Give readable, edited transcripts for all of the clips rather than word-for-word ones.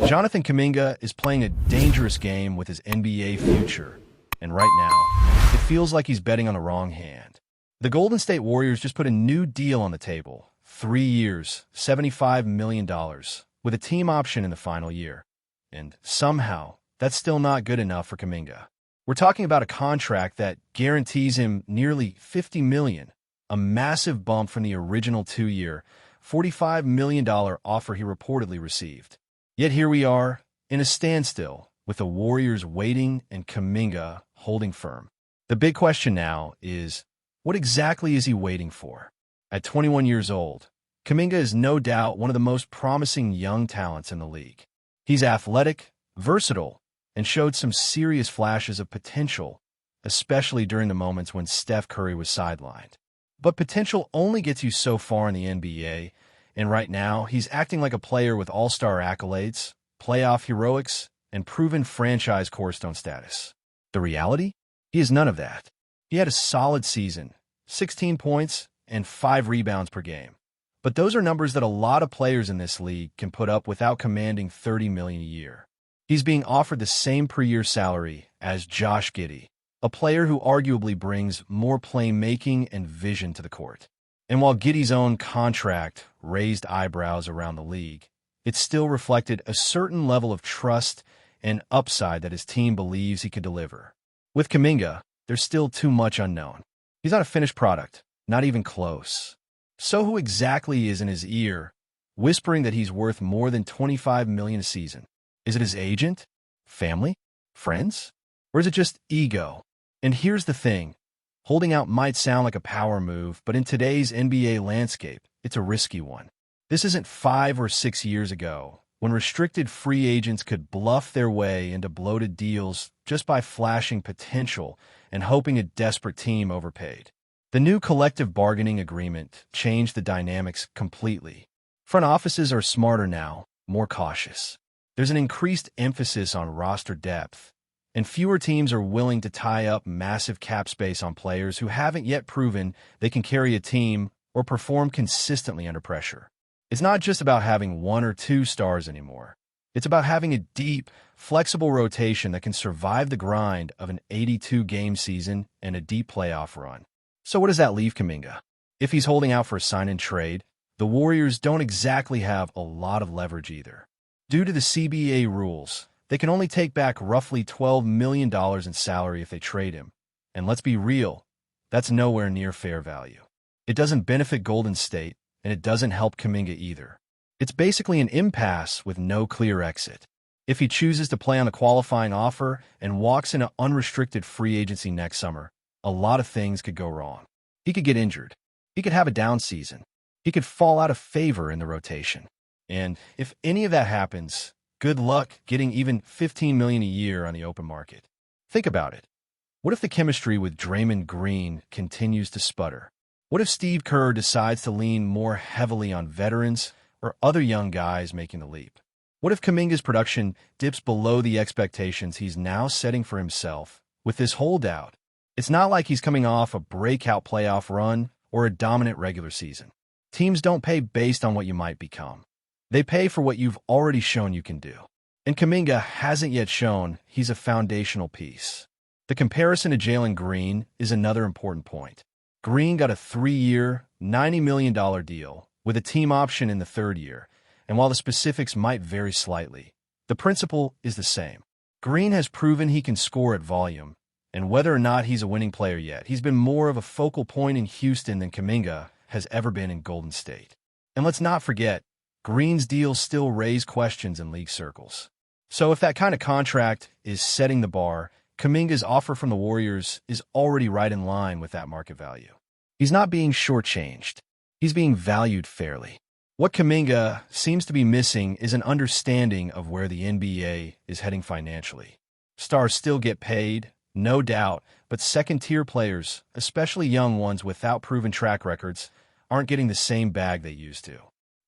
Jonathan Kuminga is playing a dangerous game with his NBA future, and right now, it feels like he's betting on the wrong hand. The Golden State Warriors just put a new deal on the table, 3 years, $75 million, with a team option in the final year. And somehow, that's still not good enough for Kuminga. We're talking about a contract that guarantees him nearly $50 million, a massive bump from the original 2-year, $45 million offer he reportedly received. Yet here we are, in a standstill, with the Warriors waiting and Kuminga holding firm. The big question now is, what exactly is he waiting for? At 21 years old, Kuminga is no doubt one of the most promising young talents in the league. He's athletic, versatile, and showed some serious flashes of potential, especially during the moments when Steph Curry was sidelined. But potential only gets you so far in the NBA, and right now he's acting like a player with all-star accolades, playoff heroics, and proven franchise cornerstone status. The reality? He is none of that. He had a solid season, 16 points and 5 rebounds per game. But those are numbers that a lot of players in this league can put up without commanding $30 million a year. He's being offered the same per-year salary as Josh Giddey, a player who arguably brings more playmaking and vision to the court. And while Giddey's own contract raised eyebrows around the league, it still reflected a certain level of trust and upside that his team believes he could deliver. With Kuminga, there's still too much unknown. He's not a finished product, not even close. So who exactly is in his ear, whispering that he's worth more than $25 million a season? Is it his agent? Family? Friends? Or is it just ego? And here's the thing. Holding out might sound like a power move, but in today's NBA landscape, it's a risky one. This isn't 5 or 6 years ago, when restricted free agents could bluff their way into bloated deals just by flashing potential and hoping a desperate team overpaid. The new collective bargaining agreement changed the dynamics completely. Front offices are smarter now, more cautious. There's an increased emphasis on roster depth, and fewer teams are willing to tie up massive cap space on players who haven't yet proven they can carry a team or perform consistently under pressure. It's not just about having 1 or 2 stars anymore. It's about having a deep, flexible rotation that can survive the grind of an 82-game season and a deep playoff run. So what does that leave Kuminga? If he's holding out for a sign-and trade, the Warriors don't exactly have a lot of leverage either. Due to the CBA rules, they can only take back roughly $12 million in salary if they trade him. And let's be real, that's nowhere near fair value. It doesn't benefit Golden State, and it doesn't help Kuminga either. It's basically an impasse with no clear exit. If he chooses to play on a qualifying offer and walks into unrestricted free agency next summer, a lot of things could go wrong. He could get injured. He could have a down season. He could fall out of favor in the rotation. And if any of that happens, good luck getting even $15 million a year on the open market. Think about it. What if the chemistry with Draymond Green continues to sputter? What if Steve Kerr decides to lean more heavily on veterans or other young guys making the leap? What if Kuminga's production dips below the expectations he's now setting for himself with this holdout? It's not like he's coming off a breakout playoff run or a dominant regular season. Teams don't pay based on what you might become. They pay for what you've already shown you can do. And Kuminga hasn't yet shown he's a foundational piece. The comparison to Jalen Green is another important point. Green got a 3-year, $90 million deal with a team option in the 3rd year, and while the specifics might vary slightly, the principle is the same. Green has proven he can score at volume, and whether or not he's a winning player yet, he's been more of a focal point in Houston than Kuminga has ever been in Golden State. And let's not forget, Green's deals still raise questions in league circles. So if that kind of contract is setting the bar, Kuminga's offer from the Warriors is already right in line with that market value. He's not being shortchanged. He's being valued fairly. What Kuminga seems to be missing is an understanding of where the NBA is heading financially. Stars still get paid, no doubt, but second-tier players, especially young ones without proven track records, aren't getting the same bag they used to.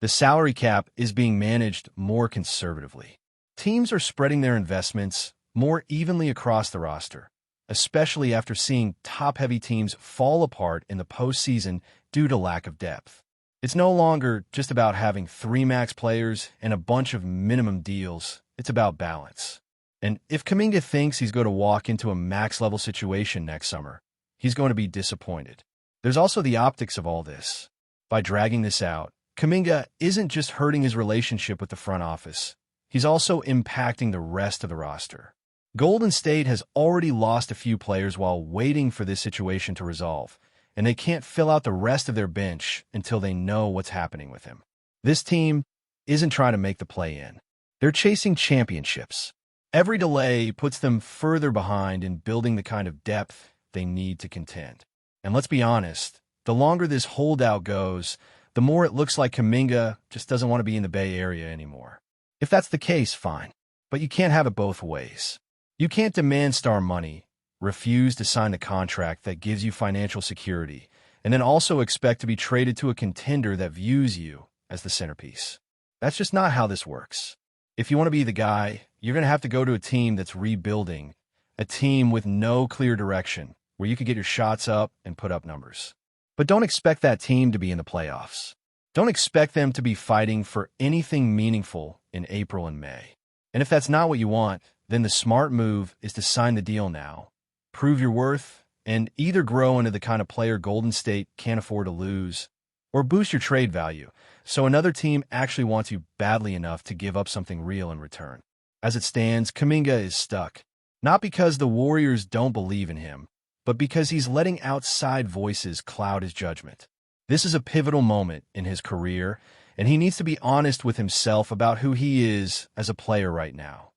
The salary cap is being managed more conservatively. Teams are spreading their investments more evenly across the roster, especially after seeing top-heavy teams fall apart in the postseason due to lack of depth. It's no longer just about having 3 max players and a bunch of minimum deals. It's about balance. And if Kuminga thinks he's going to walk into a max-level situation next summer, he's going to be disappointed. There's also the optics of all this. By dragging this out, Kuminga isn't just hurting his relationship with the front office. He's also impacting the rest of the roster. Golden State has already lost a few players while waiting for this situation to resolve, and they can't fill out the rest of their bench until they know what's happening with him. This team isn't trying to make the play-in. They're chasing championships. Every delay puts them further behind in building the kind of depth they need to contend. And let's be honest, the longer this holdout goes, the more it looks like Kuminga just doesn't want to be in the Bay Area anymore. If that's the case, fine. But you can't have it both ways. You can't demand star money, refuse to sign the contract that gives you financial security, and then also expect to be traded to a contender that views you as the centerpiece. That's just not how this works. If you want to be the guy, you're going to have to go to a team that's rebuilding, a team with no clear direction, where you can get your shots up and put up numbers. But don't expect that team to be in the playoffs. Don't expect them to be fighting for anything meaningful in April and May. And if that's not what you want, then the smart move is to sign the deal now, prove your worth, and either grow into the kind of player Golden State can't afford to lose, or boost your trade value so another team actually wants you badly enough to give up something real in return. As it stands, Kuminga is stuck, not because the Warriors don't believe in him, but because he's letting outside voices cloud his judgment. This is a pivotal moment in his career, and he needs to be honest with himself about who he is as a player right now,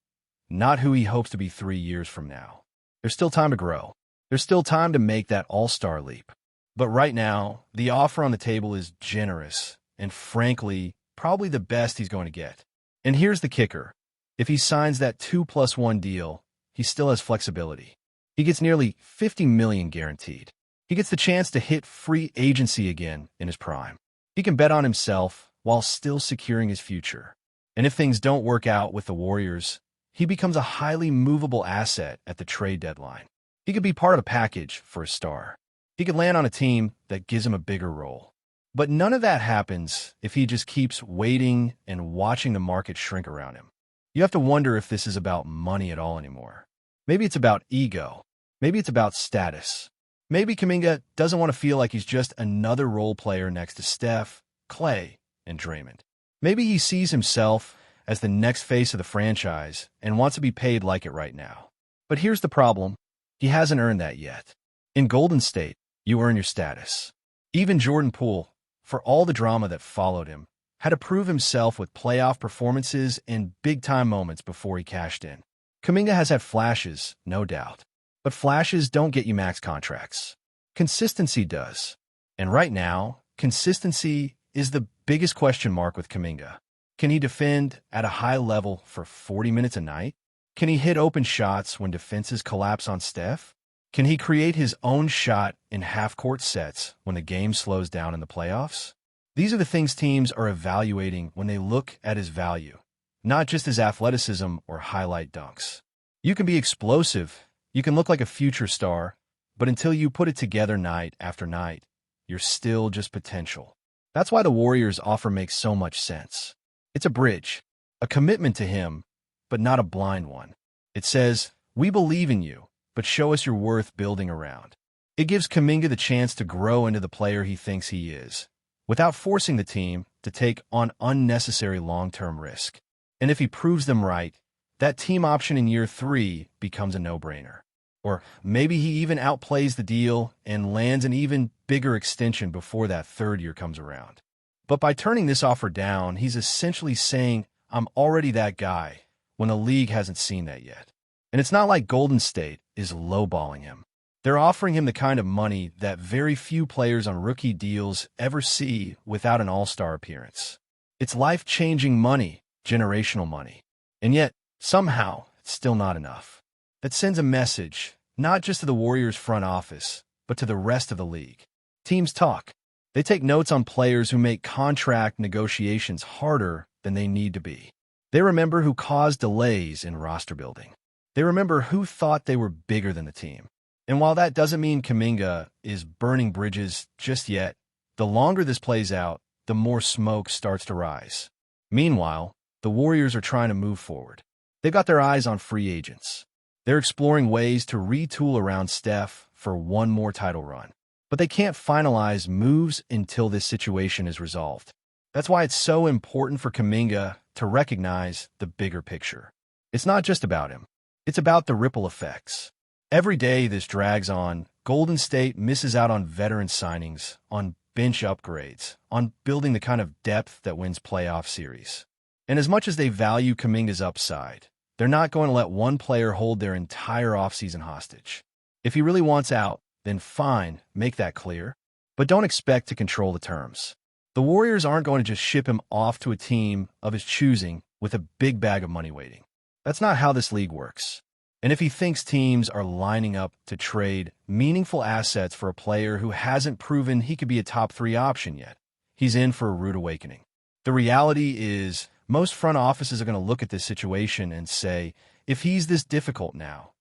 not who he hopes to be 3 years from now. There's still time to grow. There's still time to make that all-star leap. But right now, the offer on the table is generous and, frankly, probably the best he's going to get. And here's the kicker. If he signs that 2+1 deal, he still has flexibility. He gets nearly $50 million guaranteed. He gets the chance to hit free agency again in his prime. He can bet on himself while still securing his future. And if things don't work out with the Warriors, he becomes a highly movable asset at the trade deadline. He could be part of a package for a star. He could land on a team that gives him a bigger role. But none of that happens if he just keeps waiting and watching the market shrink around him. You have to wonder if this is about money at all anymore. Maybe it's about ego. Maybe it's about status. Maybe Kuminga doesn't want to feel like he's just another role player next to Steph, Klay, and Draymond. Maybe he sees himself as the next face of the franchise and wants to be paid like it right now. But here's the problem. He hasn't earned that yet. In Golden State, you earn your status. Even Jordan Poole, for all the drama that followed him, had to prove himself with playoff performances and big-time moments before he cashed in. Kuminga has had flashes, no doubt. But flashes don't get you max contracts. Consistency does. And right now, consistency is the biggest question mark with Kuminga. Can he defend at a high level for 40 minutes a night? Can he hit open shots when defenses collapse on Steph? Can he create his own shot in half-court sets when the game slows down in the playoffs? These are the things teams are evaluating when they look at his value, not just his athleticism or highlight dunks. You can be explosive, you can look like a future star, but until you put it together night after night, you're still just potential. That's why the Warriors' offer makes so much sense. It's a bridge, a commitment to him, but not a blind one. It says, we believe in you, but show us you're worth building around. It gives Kuminga the chance to grow into the player he thinks he is, without forcing the team to take on unnecessary long-term risk. And if he proves them right, that team option in year 3 becomes a no-brainer. Or maybe he even outplays the deal and lands an even bigger extension before that 3rd year comes around. But by turning this offer down, he's essentially saying, I'm already that guy, when the league hasn't seen that yet. And it's not like Golden State is lowballing him. They're offering him the kind of money that very few players on rookie deals ever see without an all-star appearance. It's life-changing money, generational money. And yet, somehow, it's still not enough. That sends a message, not just to the Warriors' front office, but to the rest of the league. Teams talk. They take notes on players who make contract negotiations harder than they need to be. They remember who caused delays in roster building. They remember who thought they were bigger than the team. And while that doesn't mean Kuminga is burning bridges just yet, the longer this plays out, the more smoke starts to rise. Meanwhile, the Warriors are trying to move forward. They've got their eyes on free agents. They're exploring ways to retool around Steph for one more title run. But they can't finalize moves until this situation is resolved. That's why it's so important for Kuminga to recognize the bigger picture. It's not just about him. It's about the ripple effects. Every day this drags on, Golden State misses out on veteran signings, on bench upgrades, on building the kind of depth that wins playoff series. And as much as they value Kuminga's upside, they're not going to let one player hold their entire offseason hostage. If he really wants out, then fine, make that clear. But don't expect to control the terms. The Warriors aren't going to just ship him off to a team of his choosing with a big bag of money waiting. That's not how this league works. And if he thinks teams are lining up to trade meaningful assets for a player who hasn't proven he could be a top 3 option yet, he's in for a rude awakening. The reality is, most front offices are going to look at this situation and say, if he's this difficult now,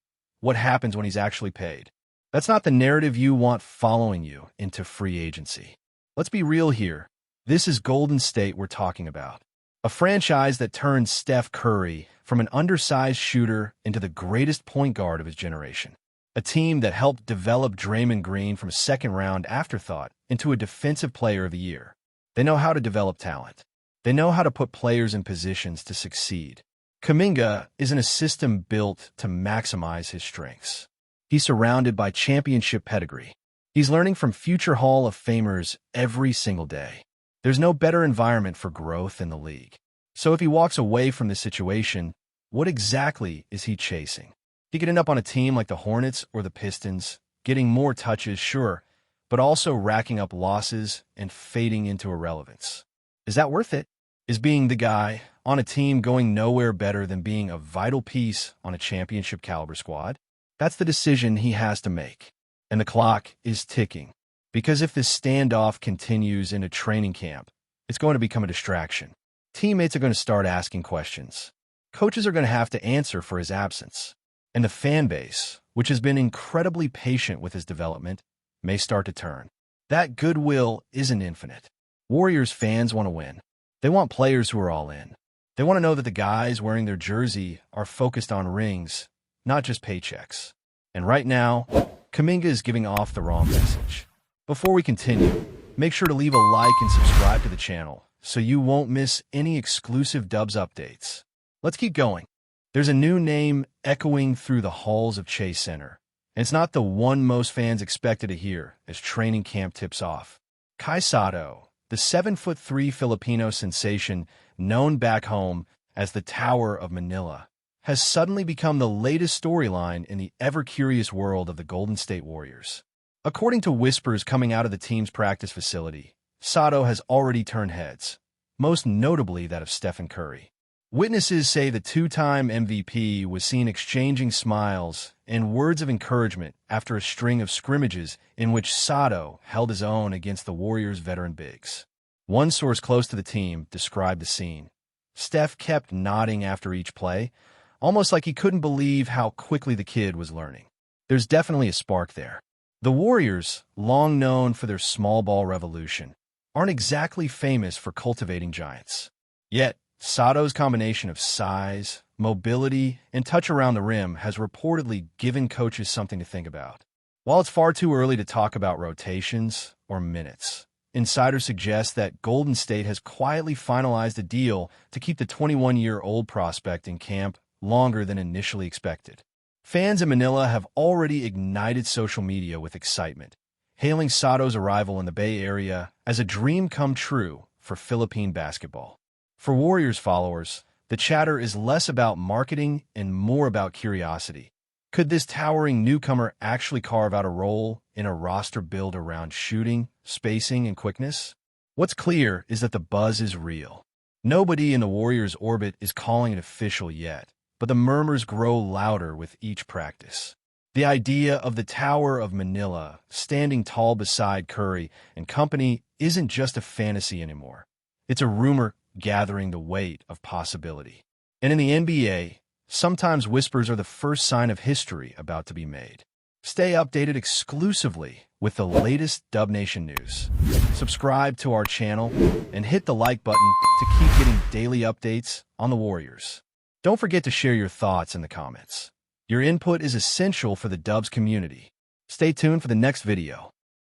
what happens when he's actually paid? That's not the narrative you want following you into free agency. Let's be real here. This is Golden State we're talking about. A franchise that turned Steph Curry from an undersized shooter into the greatest point guard of his generation. A team that helped develop Draymond Green from a second-round afterthought into a defensive player of the year. They know how to develop talent. They know how to put players in positions to succeed. Kuminga is in a system built to maximize his strengths. He's surrounded by championship pedigree. He's learning from future Hall of Famers every single day. There's no better environment for growth in the league. So if he walks away from this situation, what exactly is he chasing? He could end up on a team like the Hornets or the Pistons, getting more touches, sure, but also racking up losses and fading into irrelevance. Is that worth it? Is being the guy on a team going nowhere better than being a vital piece on a championship-caliber squad? That's the decision he has to make. And the clock is ticking. Because if this standoff continues into training camp, it's going to become a distraction. Teammates are going to start asking questions. Coaches are going to have to answer for his absence. And the fan base, which has been incredibly patient with his development, may start to turn. That goodwill isn't infinite. Warriors fans want to win. They want players who are all in. They want to know that the guys wearing their jersey are focused on rings, not just paychecks. And right now, Kuminga is giving off the wrong message. Before we continue, make sure to leave a like and subscribe to the channel so you won't miss any exclusive Dubs updates. Let's keep going. There's a new name echoing through the halls of Chase Center, and it's not the one most fans expected to hear as training camp tips off. Kai Sotto, the 7'3" Filipino sensation known back home as the Tower of Manila, has suddenly become the latest storyline in the ever-curious world of the Golden State Warriors. According to whispers coming out of the team's practice facility, Sotto has already turned heads, most notably that of Stephen Curry. Witnesses say the two-time MVP was seen exchanging smiles and words of encouragement after a string of scrimmages in which Sotto held his own against the Warriors' veteran bigs. One source close to the team described the scene. Steph kept nodding after each play, almost like he couldn't believe how quickly the kid was learning. There's definitely a spark there. The Warriors, long known for their small ball revolution, aren't exactly famous for cultivating giants. Yet, Sotto's combination of size, mobility, and touch around the rim has reportedly given coaches something to think about. While it's far too early to talk about rotations or minutes, insiders suggest that Golden State has quietly finalized a deal to keep the 21-year-old prospect in camp longer than initially expected. Fans in Manila have already ignited social media with excitement, hailing Sotto's arrival in the Bay Area as a dream come true for Philippine basketball. For Warriors followers, the chatter is less about marketing and more about curiosity. Could this towering newcomer actually carve out a role in a roster built around shooting, spacing, and quickness? What's clear is that the buzz is real. Nobody in the Warriors' orbit is calling it official yet, but the murmurs grow louder with each practice. The idea of the Tower of Manila standing tall beside Curry and company isn't just a fantasy anymore. It's a rumor gathering the weight of possibility. And in the NBA, sometimes whispers are the first sign of history about to be made. Stay updated exclusively with the latest Dub Nation news. Subscribe to our channel and hit the like button to keep getting daily updates on the Warriors. Don't forget to share your thoughts in the comments. Your input is essential for the Dubs community. Stay tuned for the next video.